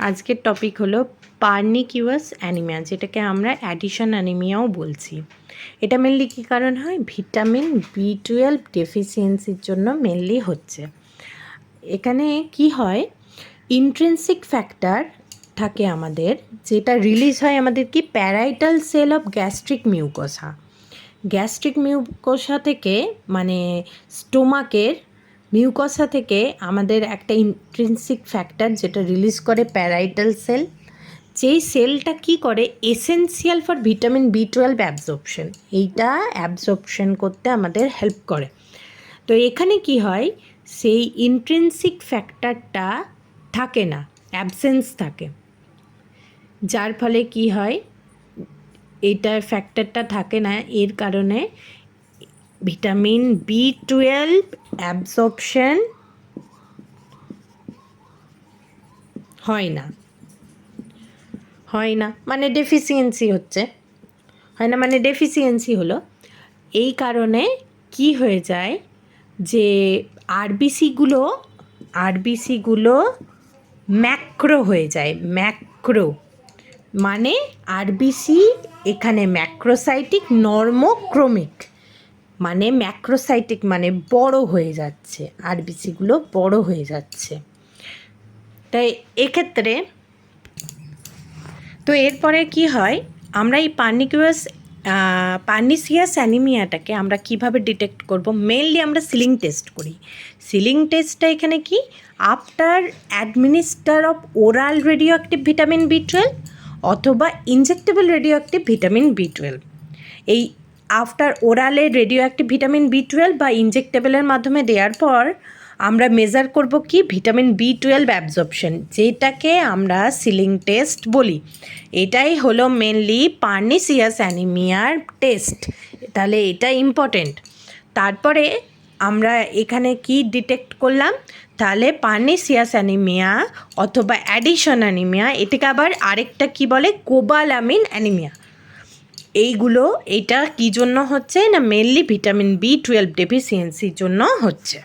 আজকের টপিক হলো পার্নিকিউয়াস অ্যানিমিয়া, যেটাকে আমরা অ্যাডিশন অ্যানিমিয়াও বলছি। এটা মেনলি কী কারণ হয়? ভিটামিন B12 ডেফিসিয়েন্সির জন্য মেনলি হচ্ছে। এখানে কি হয়, ইন্ট্রিনসিক ফ্যাক্টর থাকে আমাদের, যেটা রিলিজ হয় আমাদের কি parietal sell of gastric mucosa. Gastric mucosa থেকে, মানে স্টোমাকের মিউকোসা থেকে আমাদের একটা ইন্ট্রিনসিক ফ্যাক্টর যেটা রিলিজ করে প্যারাইটাল সেল, যেই সেলটা কি করে essential for vitamin B12 absorption, এইটা অ্যাবজর্পশন করতে আমাদের হেল্প করে। তো এখানে কি হয়, সেই ইন্ট্রিনসিক ফ্যাক্টরটা থাকে না, অ্যাবসেন্স থাকে, যার ফলে কি হয়, এইটার ফ্যাক্টরটা থাকে না, এর কারণে ভিটামিন B12 অ্যাবজর্পশন হয় না, মানে ডেফিসিয়েন্সি হচ্ছে, হয় না মানে ডেফিসিয়েন্সি হলো। এই কারণে কি হয়ে যায় যে আরবিসিগুলো ম্যাক্রো হয়ে যায়। ম্যাক্রো মানে আরবিসি এখানে ম্যাক্রোসাইটিক, নর্মোক্রোমিক মানে ম্যাক্রোসাইটিক মানে বড় হয়ে যাচ্ছে, আরবিসিগুলো বড় হয়ে যাচ্ছে। তাই এক্ষেত্রে তো এরপরে কি হয়, আমরা এই পার্নিসিয়াস অ্যানিমিয়াটাকে আমরা কিভাবে ডিটেক্ট করব? মেনলি আমরা সিলিং টেস্ট করি। সিলিং টেস্টটা এখানে কি, after administer of oral radioactive vitamin B12 অথবা injectable radioactive vitamin B12। এই আফটার ওরালের রেডিও অ্যাক্টিভ ভিটামিন B12 বা ইনজেক্টেবলের মাধ্যমে দেওয়ার পর আমরা মেজার করব কি ভিটামিন B12 অ্যাবজর্পশন, যেটাকে আমরা সিলিং টেস্ট বলি। এটাই হলো মেনলি পার্নিসিয়াস অ্যানিমিয়ার টেস্ট, তাহলে এটা ইম্পর্টেন্ট। তারপরে আমরা এখানে কি ডিটেক্ট করলাম, তাহলে পার্নিসিয়াস অ্যানিমিয়া অথবা অ্যাডিশন অ্যানিমিয়া, এটাকে আবার আরেকটা কি বলে, কোবালামিন অ্যানিমিয়া। এইটা কী জন্য হচ্ছে না, মেনলি ভিটামিন B12 ডেফিসিয়েন্সির জন্য হচ্ছে।